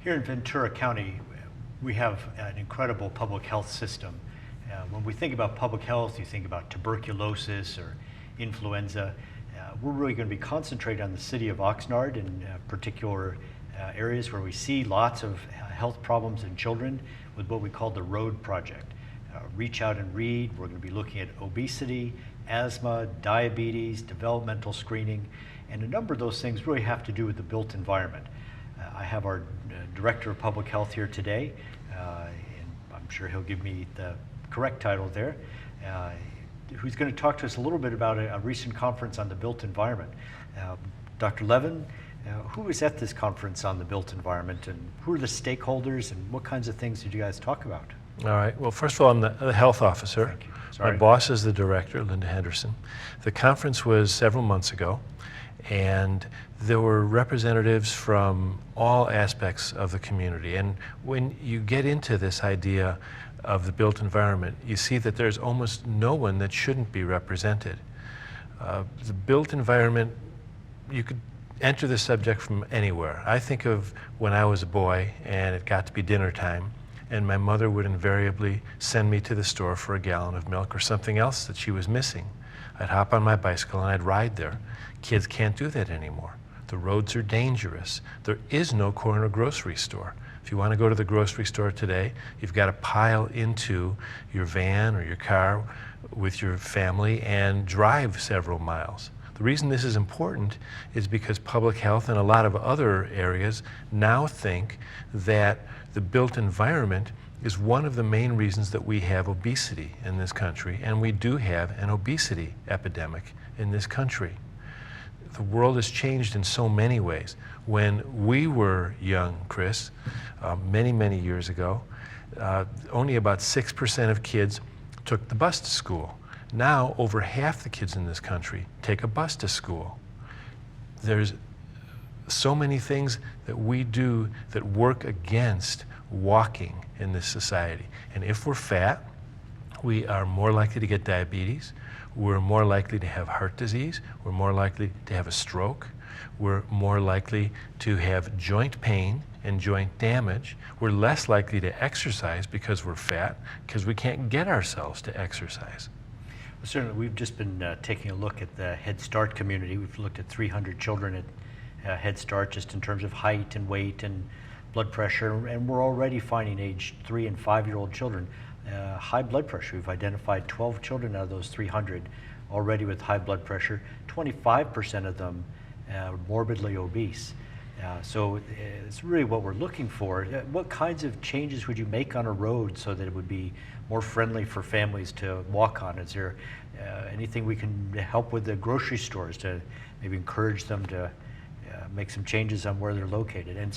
Here in Ventura County, we have an incredible public health system. When we think about public health, you think about tuberculosis or influenza. We're really going to be concentrated on the city of Oxnard in particular areas where we see lots of health problems in children with what we call the ROAD project. Reach out and read. We're going to be looking at obesity, asthma, diabetes, developmental screening, and a number of those things really have to do with the built environment. I have our Director of Public Health here today, and I'm sure he'll give me the correct title there, who's going to talk to us a little bit about a recent conference on the built environment. Dr. Levin, who was at this conference on the built environment, and who are the stakeholders, and what kinds of things did you guys talk about? All right. Well, first of all, I'm the health officer. Thank you. Sorry. My boss is the director, Linda Henderson. The conference was several months ago, and there were representatives from all aspects of the community. And when you get into this idea of the built environment, you see that there's almost no one that shouldn't be represented. The built environment, you could enter the subject from anywhere. I think of when I was a boy and it got to be dinner time, and my mother would invariably send me to the store for a gallon of milk or something else that she was missing. I'd hop on my bicycle and I'd ride there. Kids can't do that anymore. The roads are dangerous. There is no corner grocery store. If you want to go to the grocery store today, you've got to pile into your van or your car with your family and drive several miles. The reason this is important is because public health and a lot of other areas now think that the built environment is one of the main reasons that we have obesity in this country, and we do have an obesity epidemic in this country. The world has changed in so many ways. When we were young, Chris, many, many years ago, only about 6% of kids took the bus to school. Now, over half the kids in this country take a bus to school. There's so many things that we do that work against walking in this society. And if we're fat, we are more likely to get diabetes. We're more likely to have heart disease. We're more likely to have a stroke. We're more likely to have joint pain and joint damage. We're less likely to exercise because we're fat, because we can't get ourselves to exercise. Well, certainly, we've just been taking a look at the Head Start community. We've looked at 300 children at Head Start just in terms of height and weight and blood pressure, and we're already finding age 3 and 5-year-old children high blood pressure. We've identified 12 children out of those 300 already with high blood pressure, 25% of them morbidly obese. So it's really what we're looking for. What kinds of changes would you make on a road so that it would be more friendly for families to walk on? Is there anything we can help with the grocery stores to maybe encourage them to make some changes on where they're located? And